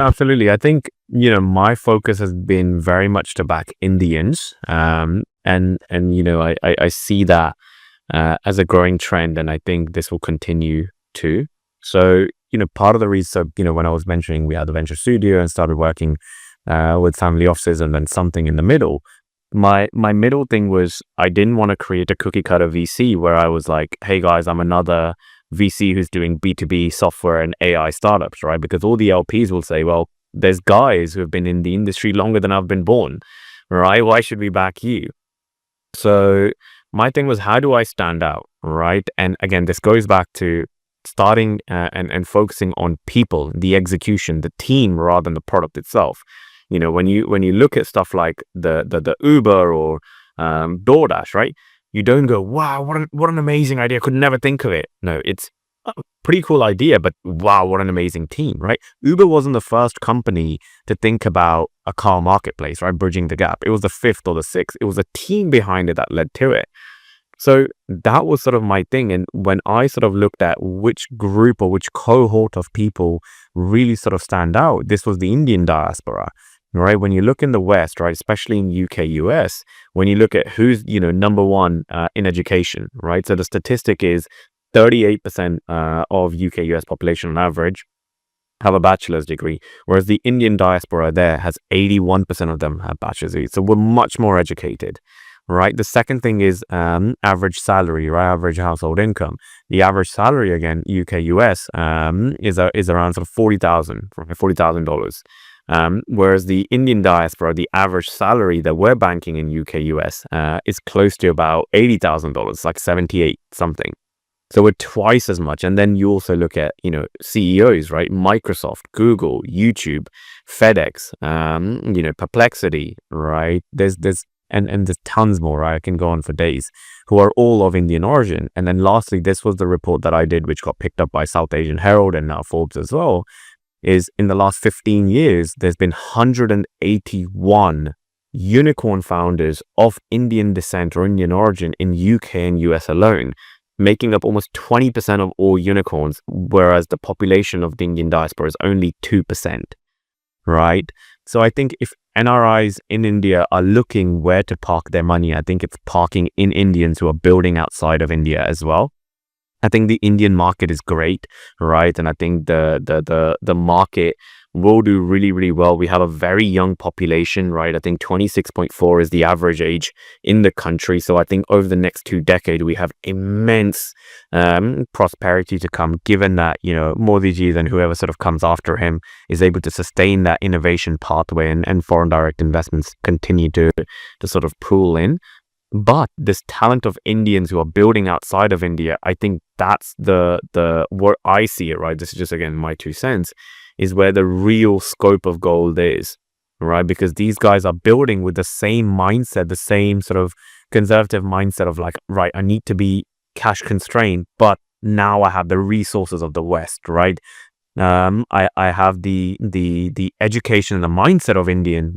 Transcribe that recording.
Absolutely. I think, my focus has been very much to back Indians. And I see that as a growing trend, and I think this will continue too. So, part of the reason, so, when I was mentioning we had the venture studio and started working with family offices and then something in the middle, my middle thing was I didn't want to create a cookie cutter VC where I was like, hey guys, I'm another VC who's doing B2B software and AI startups, right? Because all the LPs will say, well, there's guys who have been in the industry longer than I've been born, right? Why should we back you? So my thing was, how do I stand out, right? And again, this goes back to starting and focusing on people, the execution, the team, rather than the product itself. When you look at stuff like the Uber or DoorDash, right? You don't go, wow, what an amazing idea. I could never think of it. No, it's a pretty cool idea, but wow, what an amazing team, right? Uber wasn't the first company to think about a car marketplace, right? Bridging the gap. It was the fifth or the sixth. It was a team behind it that led to it. So that was sort of my thing. And when I sort of looked at which group or which cohort of people really sort of stand out, this was the Indian diaspora, right? When you look in the West, right, especially in UK, US, when you look at who's, number one in education, right? So the statistic is 38% of UK, US population on average have a bachelor's degree, whereas the Indian diaspora there has 81% of them have bachelor's degrees. So we're much more educated. Right. The second thing is average salary, right? Average household income. The average salary, again, UK, US, is around sort of $40,000. Whereas the Indian diaspora, the average salary that we're banking in UK, US, is close to about $80,000, like 78 something. So we're twice as much. And then you also look at, CEOs, right? Microsoft, Google, YouTube, FedEx, Perplexity, right? And there's tons more, right? I can go on for days, who are all of Indian origin. And then lastly, this was the report that I did, which got picked up by South Asian Herald and now Forbes as well, is in the last 15 years, there's been 181 unicorn founders of Indian descent or Indian origin in UK and US alone, making up almost 20% of all unicorns, whereas the population of the Indian diaspora is only 2%, right? So I think if NRIs in India are looking where to park their money, I think it's parking in Indians who are building outside of India as well. I think the Indian market is great, right? And I think the market will do really, really well. We have a very young population, right? I think 26.4 is the average age in the country. So I think over the next 2 decades, we have immense prosperity to come, given that, Modi ji and whoever sort of comes after him is able to sustain that innovation pathway, and foreign direct investments continue to sort of pool in. But this talent of Indians who are building outside of India, I think that's the where I see it, right? This is just, again, my 2 cents, is where the real scope of gold is, right? Because these guys are building with the same mindset, the same sort of conservative mindset of like, right, I need to be cash constrained, but now I have the resources of the West, right? I have the education and the mindset of Indian,